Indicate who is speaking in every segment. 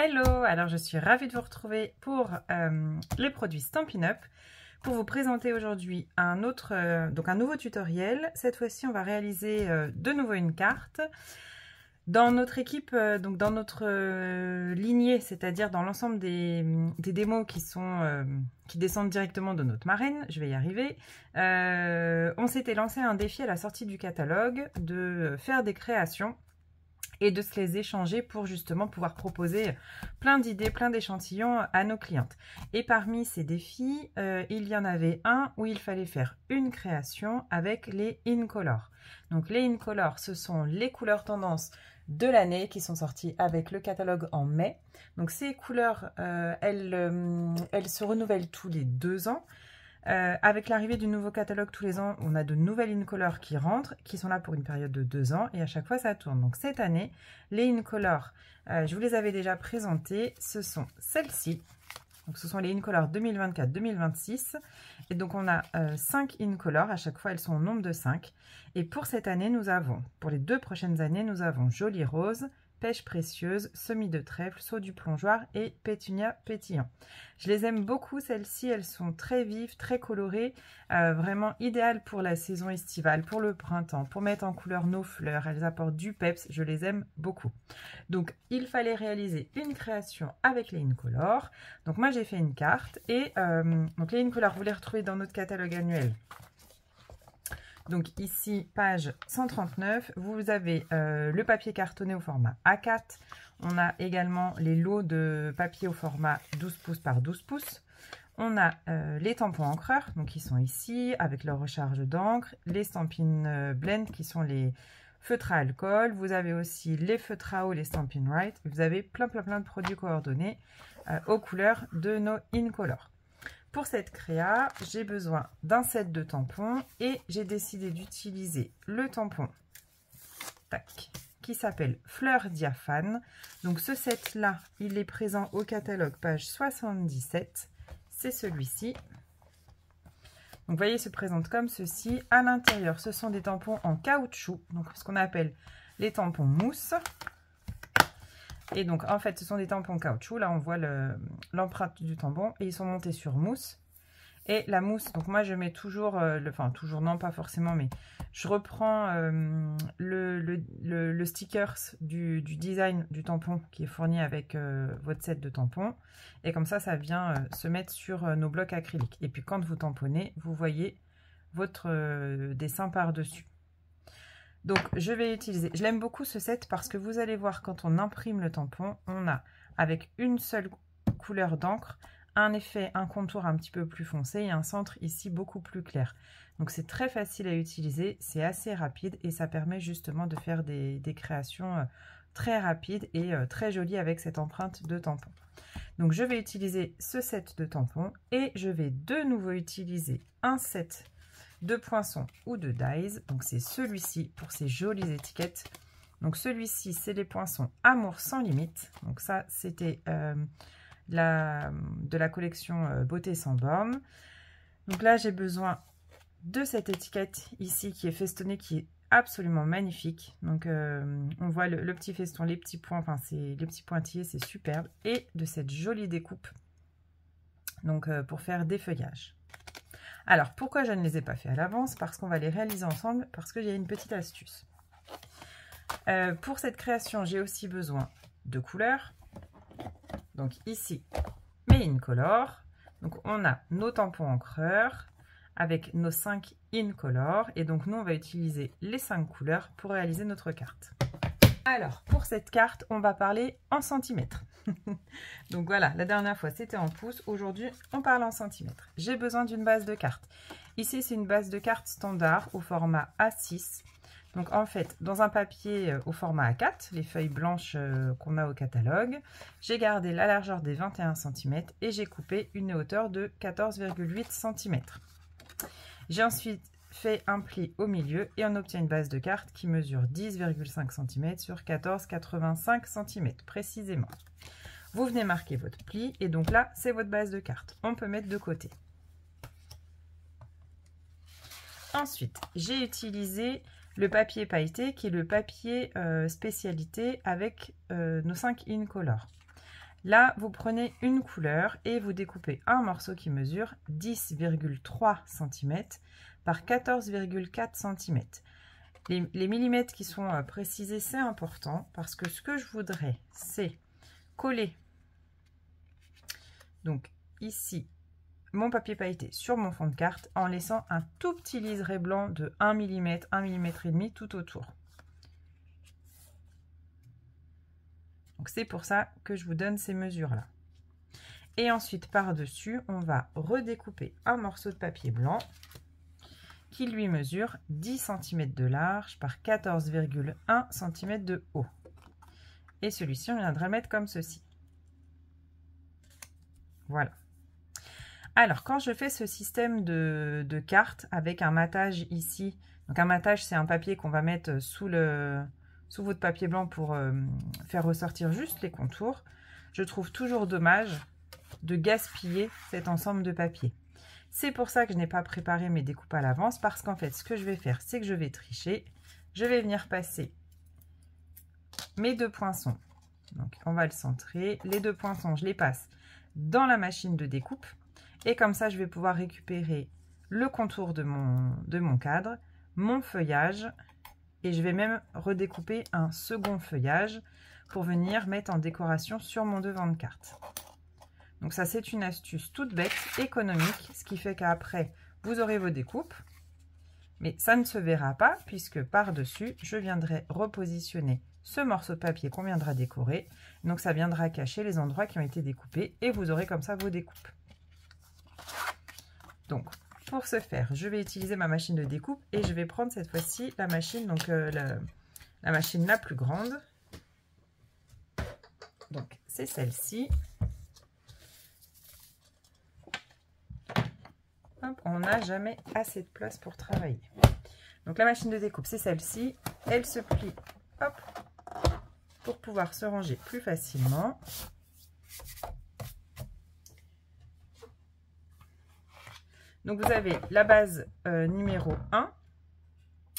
Speaker 1: Hello, alors je suis ravie de vous retrouver pour les produits Stampin' Up! Pour vous présenter aujourd'hui un nouveau tutoriel. Cette fois-ci, on va réaliser de nouveau une carte. Dans notre équipe, donc dans notre lignée, c'est-à-dire dans l'ensemble des démos qui descendent directement de notre marraine, je vais y arriver, on s'était lancé un défi à la sortie du catalogue de faire des créations et de se les échanger pour justement pouvoir proposer plein d'idées, plein d'échantillons à nos clientes. Et parmi ces défis, il y en avait un où il fallait faire une création avec les InColor. Donc les InColor, ce sont les couleurs tendances de l'année qui sont sorties avec le catalogue en mai. Donc ces couleurs, elles se renouvellent tous les 2 ans. Avec l'arrivée du nouveau catalogue tous les ans, on a de nouvelles InColor qui rentrent, qui sont là pour une période de 2 ans et à chaque fois ça tourne. Donc cette année, les InColor, je vous les avais déjà présentées, ce sont celles-ci. Donc ce sont les InColor 2024-2026 et donc on a 5 InColor, à chaque fois elles sont au nombre de 5. Et pour cette année, pour les 2 prochaines années, nous avons Jolie Rose, Pêche Précieuse, Semis de Trèfle, Saut du Plongeoir et Pétunia Pétillant. Je les aime beaucoup, celles-ci, elles sont très vives, très colorées, vraiment idéales pour la saison estivale, pour le printemps, pour mettre en couleur nos fleurs. Elles apportent du peps, je les aime beaucoup. Donc il fallait réaliser une création avec les InColor. Donc moi j'ai fait une carte et donc les InColor, vous les retrouvez dans notre catalogue annuel. Donc ici, page 139, vous avez le papier cartonné au format A4. On a également les lots de papier au format 12 pouces par 12 pouces. On a les tampons encreurs, donc qui sont ici, avec leur recharge d'encre. Les Stampin' Blend, qui sont les feutres à alcool. Vous avez aussi les feutres à eau, les Stampin' Write. Vous avez plein de produits coordonnés aux couleurs de nos InColor. Pour cette créa, j'ai besoin d'un set de tampons et j'ai décidé d'utiliser le tampon qui s'appelle Fleur Diaphane. Donc ce set-là, il est présent au catalogue page 77. C'est celui-ci. Donc vous voyez, il se présente comme ceci. À l'intérieur, ce sont des tampons en caoutchouc, donc ce qu'on appelle les tampons mousse. Et donc, en fait, ce sont des tampons caoutchouc. Là, on voit l'empreinte du tampon. Et ils sont montés sur mousse. Et la mousse, donc moi, je mets toujours... enfin, toujours, non, pas forcément, mais je reprends le stickers du design du tampon qui est fourni avec votre set de tampons. Et comme ça vient se mettre sur nos blocs acryliques. Et puis, quand vous tamponnez, vous voyez votre dessin par-dessus. Donc, je vais utiliser... Je l'aime beaucoup ce set parce que vous allez voir quand on imprime le tampon, on a, avec une seule couleur d'encre, un effet, un contour un petit peu plus foncé et un centre ici beaucoup plus clair. Donc, c'est très facile à utiliser, c'est assez rapide et ça permet justement de faire des créations très rapides et très jolies avec cette empreinte de tampon. Donc, je vais utiliser ce set de tampons et je vais de nouveau utiliser un set de poinçons ou de dies. Donc c'est celui-ci pour ces jolies étiquettes. Donc celui-ci, c'est les poinçons Amour sans limite. Donc ça, c'était de la collection Beauté sans borne. Donc là, j'ai besoin de cette étiquette ici qui est festonnée, qui est absolument magnifique. Donc on voit le petit feston, les petits points, enfin c'est les petits pointillés, c'est superbe. Et de cette jolie découpe, donc pour faire des feuillages. Alors, pourquoi je ne les ai pas fait à l'avance? Parce qu'on va les réaliser ensemble, parce que j'ai une petite astuce. Pour cette création, j'ai aussi besoin de couleurs. Donc ici, mes InColor. Donc on a nos tampons encreurs avec nos 5 InColor. Et donc nous, on va utiliser les 5 couleurs pour réaliser notre carte. Alors, pour cette carte, on va parler en centimètres. Donc voilà, la dernière fois c'était en pouces, aujourd'hui on parle en centimètres. J'ai besoin d'une base de carte. Ici c'est une base de carte standard au format A6. Donc en fait, dans un papier au format A4, les feuilles blanches qu'on a au catalogue, j'ai gardé la largeur des 21 cm et j'ai coupé une hauteur de 14,8 cm. J'ai ensuite fait un pli au milieu et on obtient une base de carte qui mesure 10,5 cm sur 14,85 cm précisément. Vous venez marquer votre pli et donc là, c'est votre base de carte. On peut mettre de côté. Ensuite, j'ai utilisé le papier pailleté qui est le papier spécialité avec nos 5 InColor. Là, vous prenez une couleur et vous découpez un morceau qui mesure 10,3 cm par 14,4 cm. Les millimètres qui sont précisés, c'est important parce que ce que je voudrais, c'est coller donc ici mon papier pailleté sur mon fond de carte en laissant un tout petit liseré blanc de 1 mm, 1 mm et demi tout autour. Donc c'est pour ça que je vous donne ces mesures là. Et ensuite par-dessus, on va redécouper un morceau de papier blanc qui lui mesure 10 cm de large par 14,1 cm de haut. Et celui-ci, on viendra le mettre comme ceci. Voilà. Alors, quand je fais ce système de cartes avec un matage ici, donc un matage, c'est un papier qu'on va mettre sous votre papier blanc pour faire ressortir juste les contours, je trouve toujours dommage de gaspiller cet ensemble de papier. C'est pour ça que je n'ai pas préparé mes découpes à l'avance, parce qu'en fait, ce que je vais faire, c'est que je vais tricher. Je vais venir passer mes deux poinçons. Donc, on va le centrer. Les deux poinçons, je les passe dans la machine de découpe. Et comme ça, je vais pouvoir récupérer le contour de mon cadre, mon feuillage. Et je vais même redécouper un second feuillage pour venir mettre en décoration sur mon devant de carte. Donc ça, c'est une astuce toute bête, économique, ce qui fait qu'après, vous aurez vos découpes. Mais ça ne se verra pas puisque par-dessus, je viendrai repositionner ce morceau de papier qu'on viendra décorer. Donc ça viendra cacher les endroits qui ont été découpés et vous aurez comme ça vos découpes. Donc pour ce faire, je vais utiliser ma machine de découpe et je vais prendre cette fois-ci la machine, donc la machine la plus grande. Donc c'est celle-ci. On n'a jamais assez de place pour travailler. Donc la machine de découpe, c'est celle-ci. Elle se plie, hop, pour pouvoir se ranger plus facilement. Donc vous avez la base numéro 1.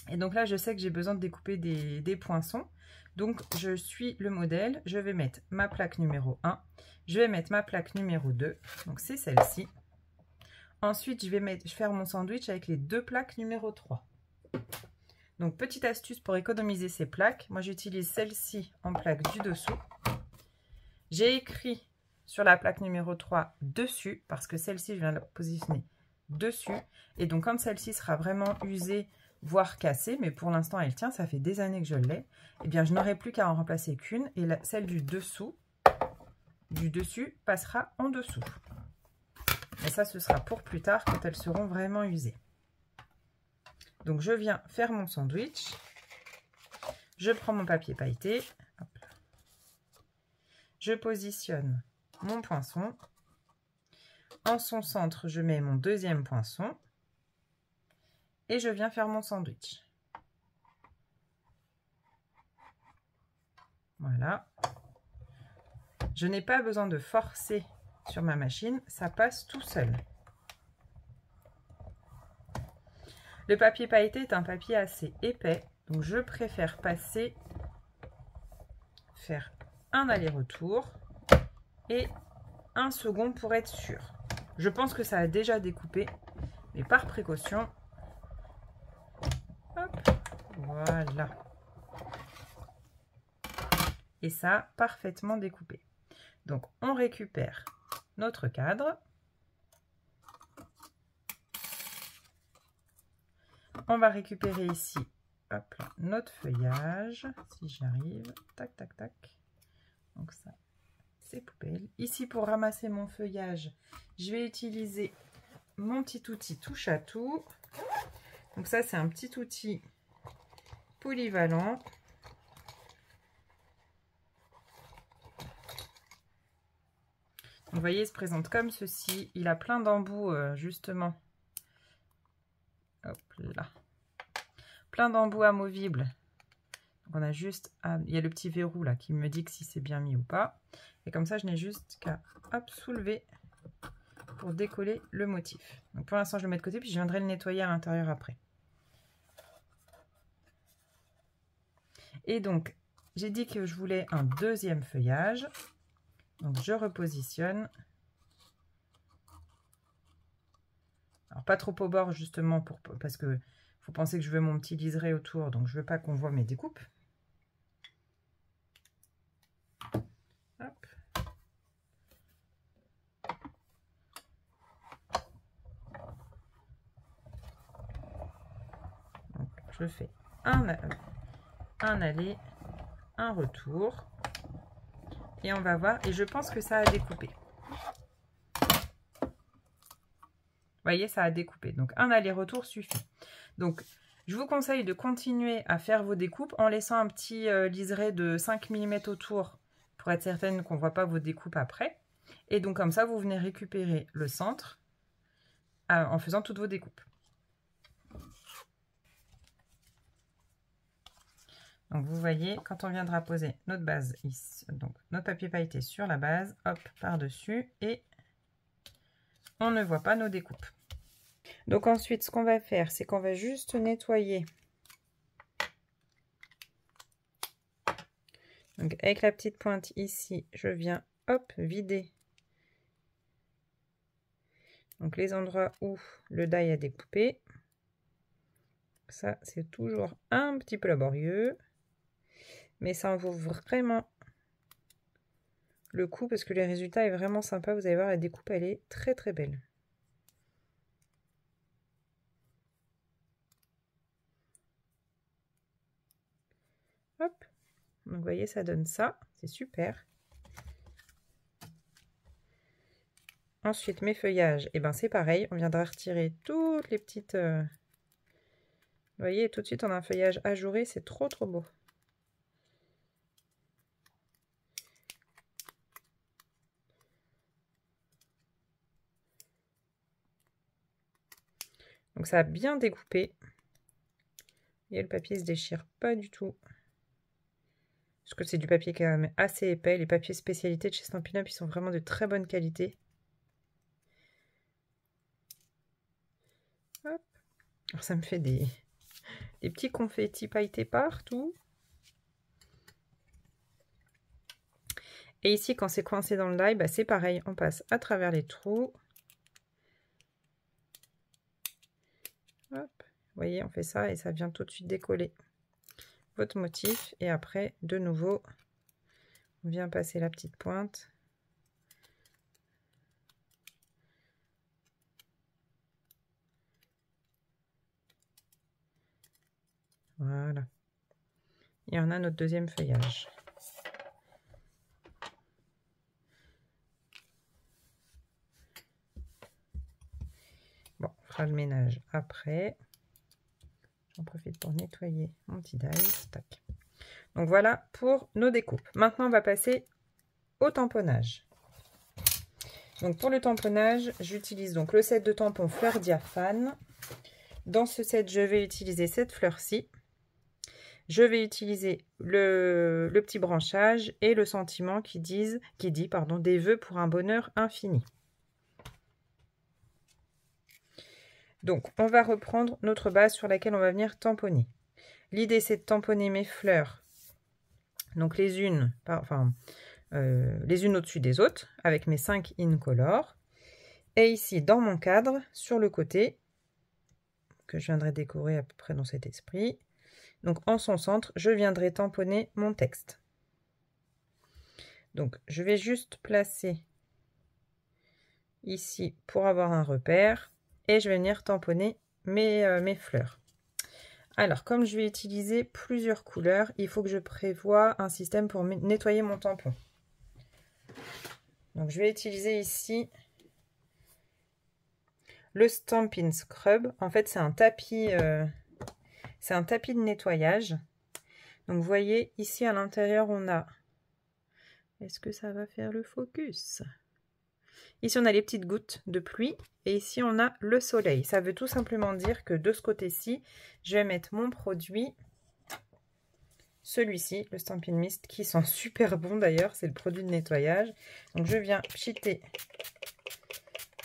Speaker 1: Et donc là, je sais que j'ai besoin de découper des poinçons. Donc je suis le modèle. Je vais mettre ma plaque numéro 1. Je vais mettre ma plaque numéro 2. Donc c'est celle-ci. Ensuite, je vais faire mon sandwich avec les deux plaques numéro 3. Donc, petite astuce pour économiser ces plaques. Moi, j'utilise celle-ci en plaque du dessous. J'ai écrit sur la plaque numéro 3 dessus, parce que celle-ci, je viens de la positionner dessus. Et donc, quand celle-ci sera vraiment usée, voire cassée, mais pour l'instant, elle tient, ça fait des années que je l'ai, eh bien, je n'aurai plus qu'à en remplacer qu'une. Et celle du dessus passera en dessous. Et ça, ce sera pour plus tard quand elles seront vraiment usées. Donc, je viens faire mon sandwich. Je prends mon papier pailleté. Hop là. Je positionne mon poinçon. En son centre, je mets mon deuxième poinçon. Et je viens faire mon sandwich. Voilà. Je n'ai pas besoin de forcer sur ma machine, ça passe tout seul. Le papier pailleté est un papier assez épais, donc je préfère faire un aller-retour et un second pour être sûr. Je pense que ça a déjà découpé, mais par précaution, hop, voilà. Et ça, parfaitement découpé. Donc on récupère notre cadre. On va récupérer ici, hop là, notre feuillage, si j'y arrive, tac, tac, tac. Donc ça, c'est poubelle. Ici, pour ramasser mon feuillage, je vais utiliser mon petit outil touche à tout. Donc ça, c'est un petit outil polyvalent. Vous voyez, il se présente comme ceci. Il a plein d'embouts, justement. Hop là. Plein d'embouts amovibles. Donc on a juste il y a le petit verrou là qui me dit que si c'est bien mis ou pas. Et comme ça, je n'ai juste qu'à soulever pour décoller le motif. Donc pour l'instant, je le mets de côté, puis je viendrai le nettoyer à l'intérieur après. Et donc, j'ai dit que je voulais un deuxième feuillage. Donc je repositionne. Alors pas trop au bord justement parce que faut penser que je veux mon petit liseré autour, donc je veux pas qu'on voit mes découpes. Hop. Donc je fais un aller, un retour. Et on va voir, et je pense que ça a découpé. Vous voyez, ça a découpé. Donc, un aller-retour suffit. Donc, je vous conseille de continuer à faire vos découpes en laissant un petit liseré de 5 mm autour pour être certaine qu'on ne voit pas vos découpes après. Et donc, comme ça, vous venez récupérer le centre en faisant toutes vos découpes. Donc, vous voyez, quand on viendra poser notre base ici, donc notre papier pailleté sur la base, hop, par-dessus, et on ne voit pas nos découpes. Donc ensuite, ce qu'on va faire, c'est qu'on va juste nettoyer. Donc avec la petite pointe ici, je viens, hop, vider. Donc les endroits où le die a découpé. Ça, c'est toujours un petit peu laborieux. Mais ça en vaut vraiment le coup parce que le résultat est vraiment sympa. Vous allez voir, la découpe, elle est très très belle. Hop. Donc vous voyez, ça donne ça. C'est super. Ensuite, mes feuillages, et ben c'est pareil. On viendra retirer toutes les petites... Vous voyez, tout de suite, on a un feuillage ajouré. C'est trop trop beau. Donc ça a bien découpé. Et le papier ne se déchire pas du tout. Parce que c'est du papier quand même assez épais. Les papiers spécialités de chez Stampin' Up, ils sont vraiment de très bonne qualité. Hop. Alors ça me fait des petits confettis pailletés partout. Et ici, quand c'est coincé dans le die, bah, c'est pareil. On passe à travers les trous. Hop. Vous voyez, on fait ça et ça vient tout de suite décoller votre motif. Et après, de nouveau, on vient passer la petite pointe. Voilà. Et on a notre deuxième feuillage. Bon, on fera le ménage après. J'en profite pour nettoyer mon petit die. Tac. Donc voilà pour nos découpes. Maintenant, on va passer au tamponnage. Donc pour le tamponnage, j'utilise donc le set de tampons fleurs diaphane. Dans ce set, je vais utiliser cette fleur-ci. Je vais utiliser le petit branchage et le sentiment qui dit des vœux pour un bonheur infini. Donc, on va reprendre notre base sur laquelle on va venir tamponner. L'idée, c'est de tamponner mes fleurs, donc les unes au-dessus des autres, avec mes 5 incolores. Et ici, dans mon cadre, sur le côté, que je viendrai décorer à peu près dans cet esprit, donc en son centre, je viendrai tamponner mon texte. Donc, je vais juste placer ici pour avoir un repère. Et je vais venir tamponner mes fleurs. Alors, comme je vais utiliser plusieurs couleurs, il faut que je prévoie un système pour nettoyer mon tampon. Donc, je vais utiliser ici le Stampin' Scrub. En fait, c'est un tapis de nettoyage. Donc, vous voyez, ici à l'intérieur, on a... Est-ce que ça va faire le focus ? Ici, on a les petites gouttes de pluie et ici, on a le soleil. Ça veut tout simplement dire que de ce côté-ci, je vais mettre mon produit, celui-ci, le Stampin' Mist, qui sent super bon d'ailleurs. C'est le produit de nettoyage. Donc, je viens pchiter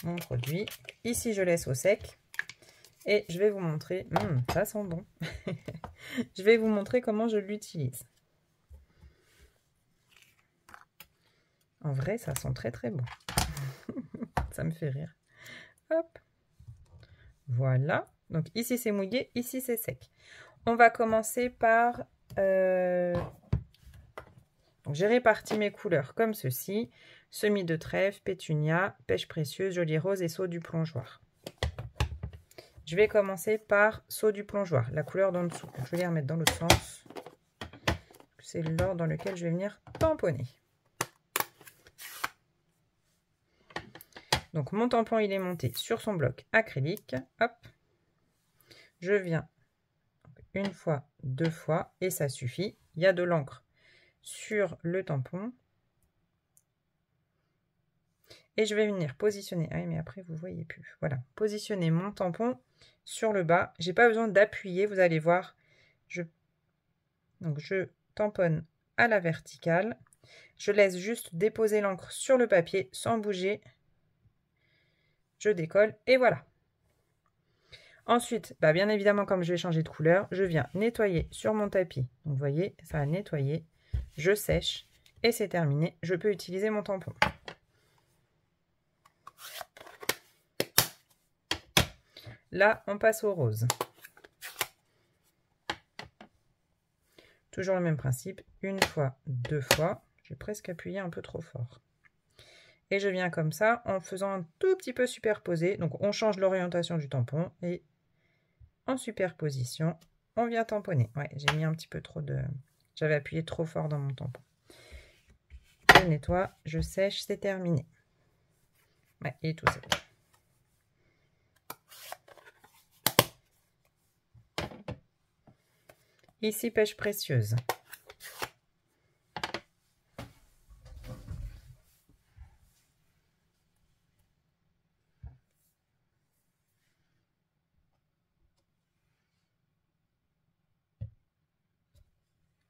Speaker 1: mon produit. Ici, je laisse au sec et je vais vous montrer. Ça sent bon. Je vais vous montrer comment je l'utilise. En vrai, ça sent très très bon. Ça me fait rire. Hop. Voilà. Donc ici c'est mouillé, ici c'est sec. On va commencer par... j'ai réparti mes couleurs comme ceci. Semis de trèfle, pétunia, pêche précieuse, jolie rose et saut du plongeoir. Je vais commencer par saut du plongeoir, la couleur d'en dessous. Je vais les remettre dans l'autre sens. C'est l'ordre dans lequel je vais venir tamponner. Donc mon tampon il est monté sur son bloc acrylique. Hop. Je viens une fois, deux fois et ça suffit. Il y a de l'encre sur le tampon. Et je vais venir positionner. Ah oui, mais après vous voyez plus. Voilà, positionner mon tampon sur le bas. J'ai pas besoin d'appuyer, vous allez voir. Donc je tamponne à la verticale. Je laisse juste déposer l'encre sur le papier sans bouger. Je décolle et voilà. Ensuite, bien évidemment, comme je vais changer de couleur, je viens nettoyer sur mon tapis. Donc vous voyez, ça a nettoyé. Je sèche et c'est terminé. Je peux utiliser mon tampon. Là, on passe au rose. Toujours le même principe, une fois, deux fois. J'ai presque appuyé un peu trop fort. Et je viens comme ça en faisant un tout petit peu superposé. Donc on change l'orientation du tampon et en superposition, on vient tamponner. Ouais, j'ai mis un petit peu trop de... J'avais appuyé trop fort dans mon tampon. Je nettoie, je sèche, c'est terminé. Ouais, il est tout sec. Ici, pêche précieuse.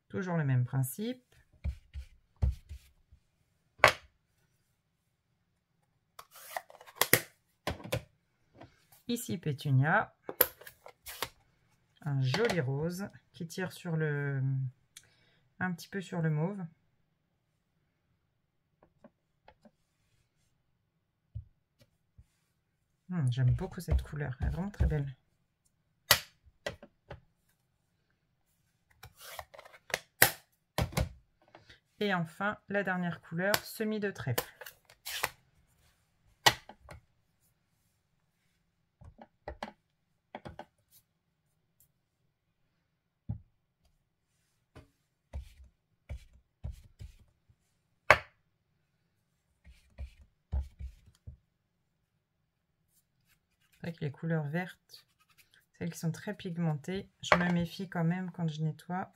Speaker 1: Toujours le même principe. Ici, pétunia. Un joli rose qui tire sur le... un petit peu sur le mauve. J'aime beaucoup cette couleur, elle est vraiment très belle. Et enfin, la dernière couleur, semis de trèfle. C'est vrai que les couleurs vertes, celles qui sont très pigmentées, je me méfie quand même quand je nettoie.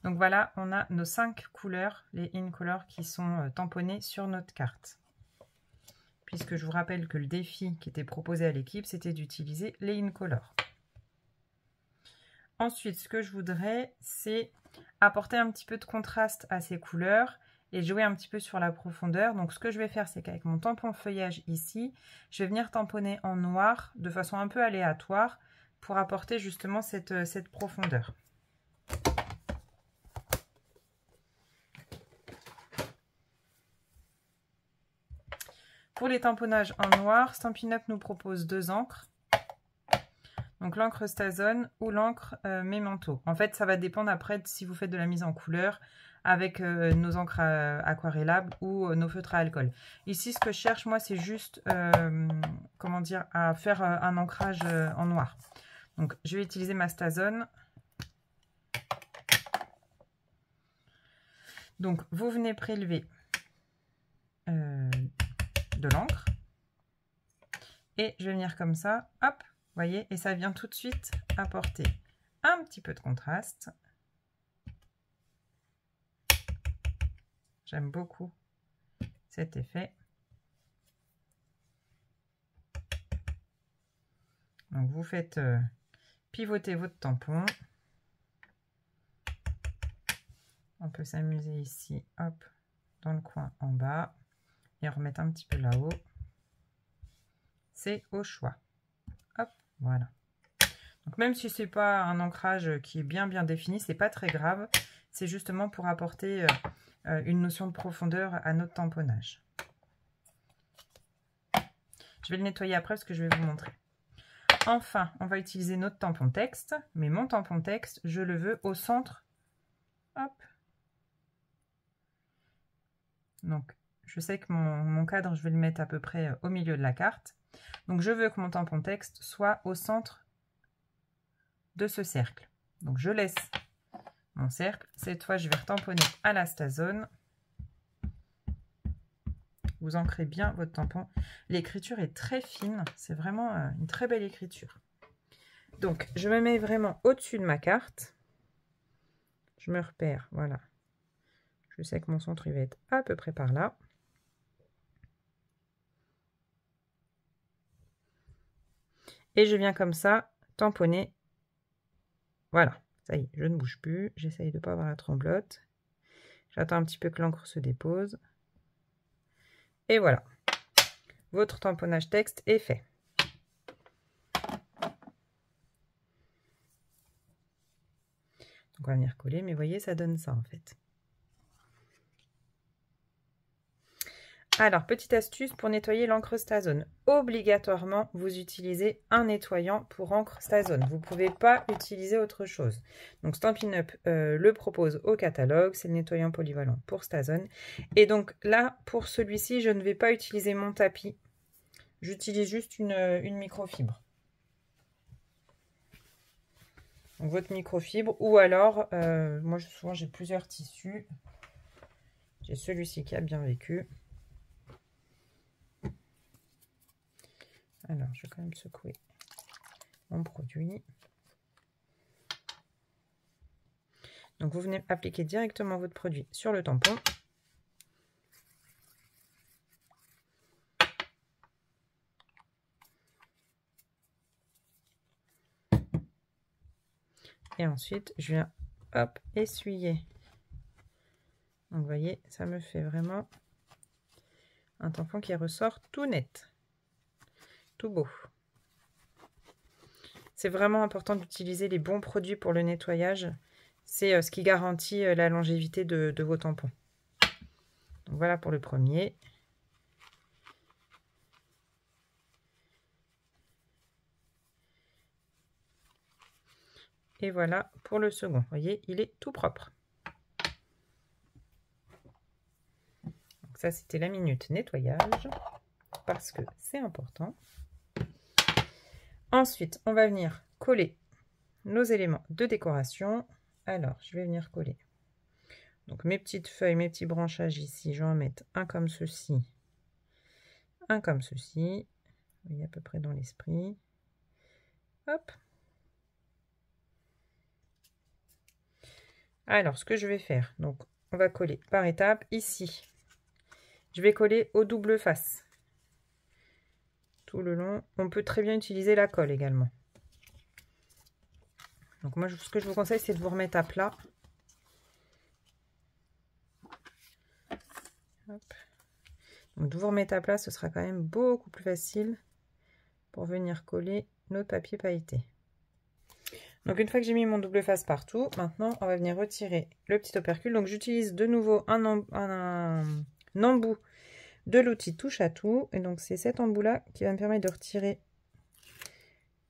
Speaker 1: Donc voilà, on a nos 5 couleurs, les Incolor, qui sont tamponnées sur notre carte. Puisque je vous rappelle que le défi qui était proposé à l'équipe, c'était d'utiliser les Incolor. Ensuite, ce que je voudrais, c'est apporter un petit peu de contraste à ces couleurs et jouer un petit peu sur la profondeur. Donc ce que je vais faire, c'est qu'avec mon tampon feuillage ici, je vais venir tamponner en noir de façon un peu aléatoire pour apporter justement cette profondeur. Pour les tamponnages en noir, Stampin' Up! Nous propose 2 encres. Donc l'encre Stazone ou l'encre Memento. En fait, ça va dépendre après de si vous faites de la mise en couleur avec nos encres aquarellables ou nos feutres à alcool. Ici, ce que je cherche, moi, c'est juste, comment dire, à faire un ancrage en noir. Donc, je vais utiliser ma Stazone. Donc, vous venez prélever de l'encre et je vais venir comme ça, hop, voyez, et ça vient tout de suite apporter un petit peu de contraste. J'aime beaucoup cet effet. Donc vous faites pivoter votre tampon On peut s'amuser ici, hop, dans le coin en bas et remettre un petit peu là-haut. C'est au choix. Hop, voilà. Donc même si c'est pas un ancrage qui est bien défini, c'est pas très grave. C'est justement pour apporter une notion de profondeur à notre tamponnage. Je vais le nettoyer après parce que je vais vous montrer. Enfin, on va utiliser notre tampon texte, mais mon tampon texte, je le veux au centre. Hop. Donc, je sais que mon cadre, je vais le mettre à peu près au milieu de la carte. Donc, je veux que mon tampon texte soit au centre de ce cercle. Donc, je laisse mon cercle. Cette fois, je vais retamponner à la Stazone. Vous ancrez bien votre tampon. L'écriture est très fine. C'est vraiment une très belle écriture. Donc, je me mets vraiment au-dessus de ma carte. Je me repère, voilà. Je sais que mon centre, il va être à peu près par là. Et je viens comme ça tamponner. Voilà, ça y est, je ne bouge plus. J'essaye de ne pas avoir la tremblote. J'attends un petit peu que l'encre se dépose. Et voilà, votre tamponnage texte est fait. Donc on va venir coller, mais vous voyez, ça donne ça en fait. Alors, petite astuce pour nettoyer l'encre Stazone. Obligatoirement, vous utilisez un nettoyant pour encre Stazone. Vous ne pouvez pas utiliser autre chose. Donc, Stampin' Up le propose au catalogue. C'est le nettoyant polyvalent pour Stazone. Et donc là, pour celui-ci, je ne vais pas utiliser mon tapis. J'utilise juste une microfibre. Donc, votre microfibre. Ou alors, moi, souvent, j'ai plusieurs tissus. J'ai celui-ci qui a bien vécu. Alors, je vais quand même secouer mon produit. Donc, vous venez appliquer directement votre produit sur le tampon. Et ensuite, je viens, hop, essuyer. Donc, vous voyez, ça me fait vraiment un tampon qui ressort tout net. Tout beau. C'est vraiment important d'utiliser les bons produits pour le nettoyage. C'est ce qui garantit la longévité de vos tampons. Donc voilà pour le premier. Et voilà pour le second. Vous voyez, il est tout propre. Donc ça, c'était la minute nettoyage, parce que c'est important. Ensuite, on va venir coller nos éléments de décoration. Alors, je vais venir coller. Donc, mes petites feuilles, mes petits branchages ici, je vais en mettre un comme ceci, un comme ceci. Vous voyez à peu près dans l'esprit. Hop. Alors, ce que je vais faire, donc, on va coller par étapes. Ici, je vais coller au double face. Tout le long. On peut très bien utiliser la colle également. Donc moi, ce que je vous conseille, c'est de vous remettre à plat. Hop. Donc de vous remettre à plat, ce sera quand même beaucoup plus facile pour venir coller notre papier pailleté. Donc une fois que j'ai mis mon double face partout, maintenant on va venir retirer le petit opercule. Donc j'utilise de nouveau un embout de l'outil touche à tout. Et donc c'est cet embout là qui va me permettre de retirer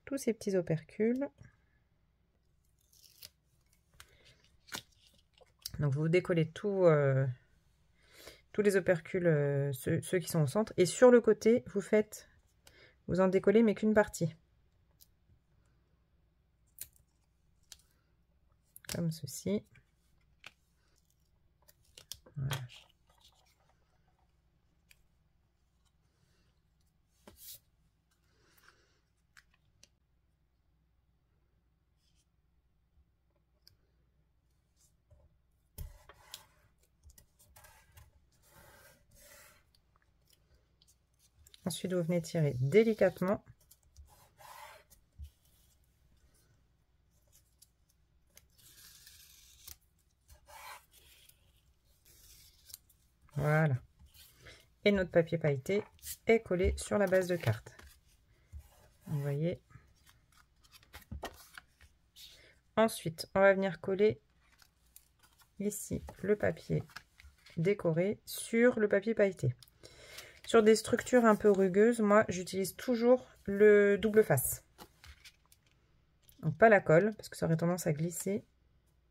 Speaker 1: tous ces petits opercules. Donc vous décollez tous les opercules, ceux qui sont au centre. Et sur le côté, vous en décollez mais qu'une partie. Comme ceci. Voilà. Ensuite, vous venez tirer délicatement. Voilà. Et notre papier pailleté est collé sur la base de carte. Vous voyez. Ensuite, on va venir coller ici le papier décoré sur le papier pailleté. Sur des structures un peu rugueuses, moi j'utilise toujours le double face. Donc pas la colle, parce que ça aurait tendance à glisser,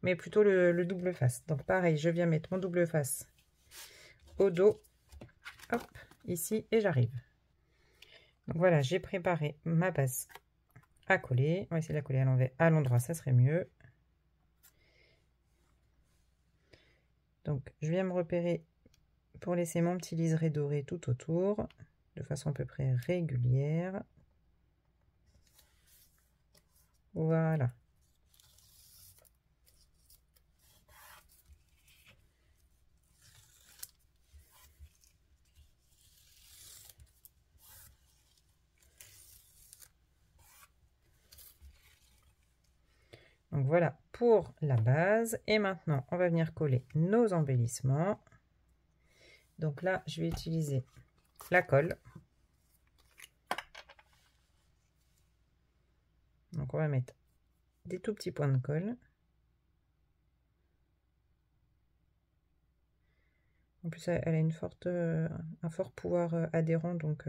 Speaker 1: mais plutôt le double face. Donc pareil, je viens mettre mon double face au dos, hop, ici, et j'arrive. Donc voilà, j'ai préparé ma base à coller. On va essayer de la coller à l'envers, à l'endroit, ça serait mieux. Donc je viens me repérer pour laisser mon petit liseré doré tout autour, de façon à peu près régulière. Voilà. Donc voilà pour la base. Et maintenant, on va venir coller nos embellissements. Donc là, je vais utiliser la colle. Donc on va mettre des tout petits points de colle. En plus, elle a un fort pouvoir adhérent, donc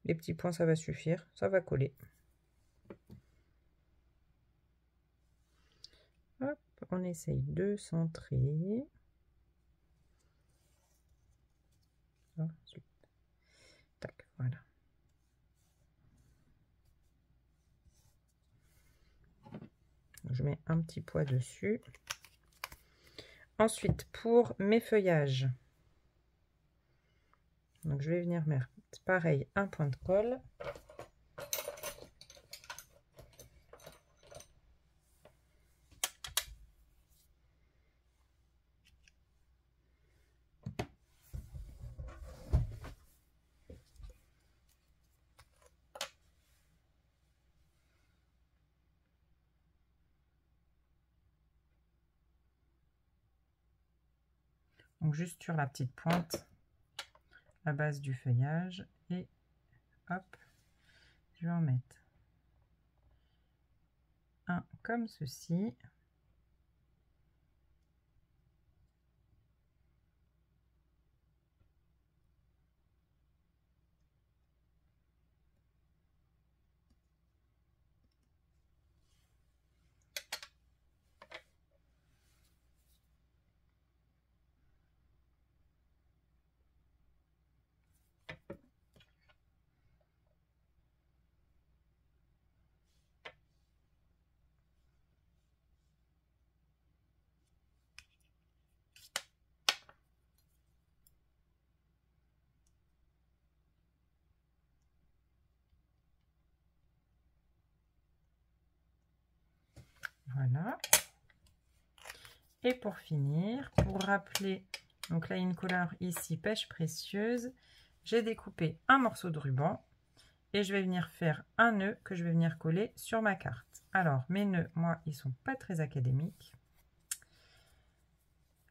Speaker 1: les petits points, ça va suffire. Ça va coller. Hop, on essaye de centrer. Tac, voilà. Je mets un petit poids dessus. Ensuite, pour mes feuillages, donc je vais venir mettre pareil un point de colle. Donc juste sur la petite pointe, la base du feuillage, et hop, je vais en mettre un comme ceci. Voilà. Et pour finir, pour rappeler, donc là une couleur ici pêche précieuse, j'ai découpé un morceau de ruban et je vais venir faire un nœud que je vais venir coller sur ma carte. Alors mes nœuds, moi, ils sont pas très académiques.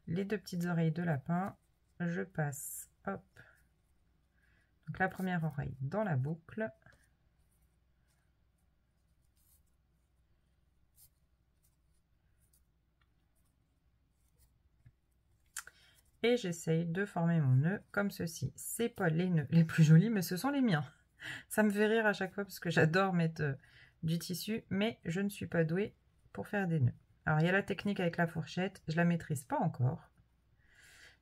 Speaker 1: Les deux petites oreilles de lapin, je passe, hop, donc la première oreille dans la boucle. Et j'essaye de former mon nœud comme ceci. C'est pas les nœuds les plus jolis, mais ce sont les miens. Ça me fait rire à chaque fois parce que j'adore mettre du tissu, mais je ne suis pas douée pour faire des nœuds. Alors il y a la technique avec la fourchette, je la maîtrise pas encore.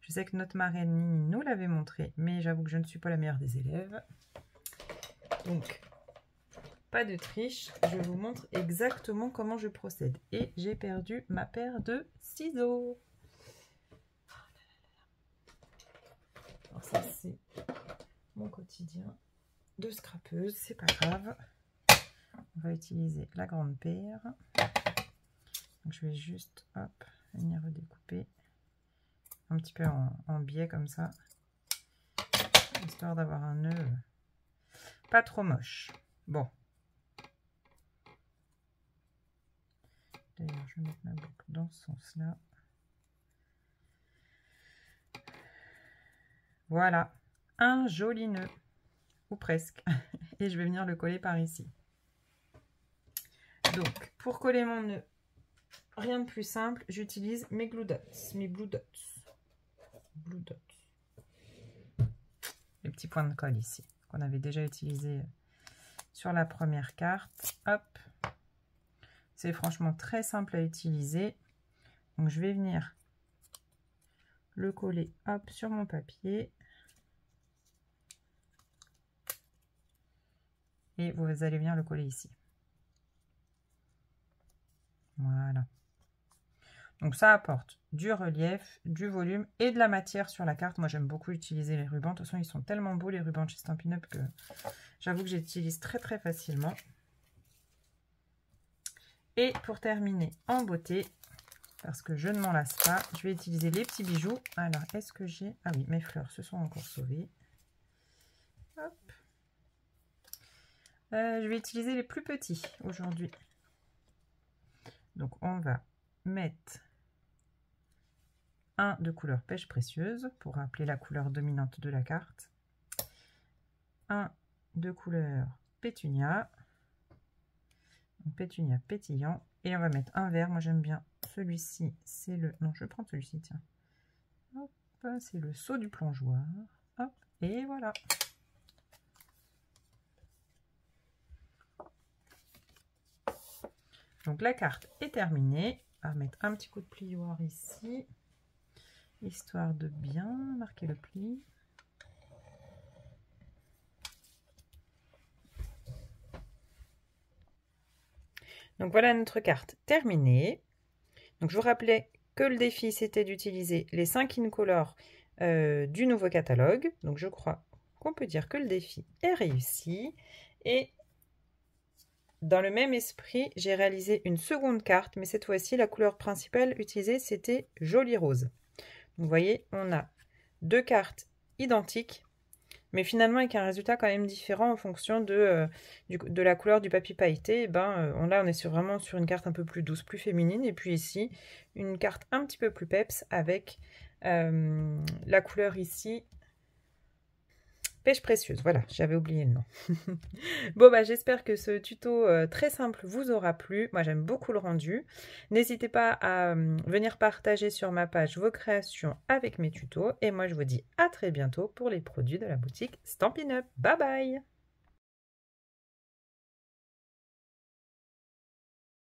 Speaker 1: Je sais que notre marraine Nini nous l'avait montré, mais j'avoue que je ne suis pas la meilleure des élèves. Donc, pas de triche, je vous montre exactement comment je procède. Et j'ai perdu ma paire de ciseaux. Alors ça c'est mon quotidien de scrapeuse, c'est pas grave. On va utiliser la grande paire. Donc je vais juste hop venir redécouper un petit peu en biais comme ça, histoire d'avoir un nœud pas trop moche. Bon. D'ailleurs je vais mettre ma boucle dans ce sens là. Voilà, un joli nœud, ou presque. Et je vais venir le coller par ici. Donc, pour coller mon nœud, rien de plus simple, j'utilise mes glue dots, Blue dots. Les petits points de colle ici, qu'on avait déjà utilisé sur la première carte. Hop, c'est franchement très simple à utiliser. Donc, je vais venir le coller, hop, sur mon papier. Et vous allez venir le coller ici. Voilà. Donc ça apporte du relief, du volume et de la matière sur la carte. Moi j'aime beaucoup utiliser les rubans. De toute façon ils sont tellement beaux les rubans de chez Stampin' Up que j'avoue que j'utilise très très facilement. Et pour terminer en beauté, parce que je ne m'en lasse pas, je vais utiliser les petits bijoux. Alors est-ce que j'ai... Ah oui, mes fleurs se sont encore sauvées. Hop. Je vais utiliser les plus petits aujourd'hui. Donc on va mettre un de couleur pêche précieuse pour rappeler la couleur dominante de la carte. Un de couleur pétunia. Pétunia pétillant. Et on va mettre un vert. Moi j'aime bien celui-ci. C'est le... Non, je vais prendre celui-ci, tiens. Hop, c'est le saut du plongeoir. Hop, et voilà. Donc la carte est terminée. On va mettre un petit coup de plioir ici, histoire de bien marquer le pli. Donc voilà notre carte terminée. Donc je vous rappelais que le défi c'était d'utiliser les 5 Incolor du nouveau catalogue. Donc je crois qu'on peut dire que le défi est réussi. Et dans le même esprit, j'ai réalisé une seconde carte, mais cette fois-ci, la couleur principale utilisée, c'était Joli Rose. Donc, vous voyez, on a deux cartes identiques, mais finalement avec un résultat quand même différent en fonction de la couleur du papier pailleté. Là, on est vraiment sur une carte un peu plus douce, plus féminine, et puis ici, une carte un petit peu plus peps avec la couleur ici, pêche précieuse. Voilà, j'avais oublié le nom. Bon, j'espère que ce tuto très simple vous aura plu. Moi, j'aime beaucoup le rendu. N'hésitez pas à venir partager sur ma page vos créations avec mes tutos. Et moi, je vous dis à très bientôt pour les produits de la boutique Stampin' Up. Bye bye!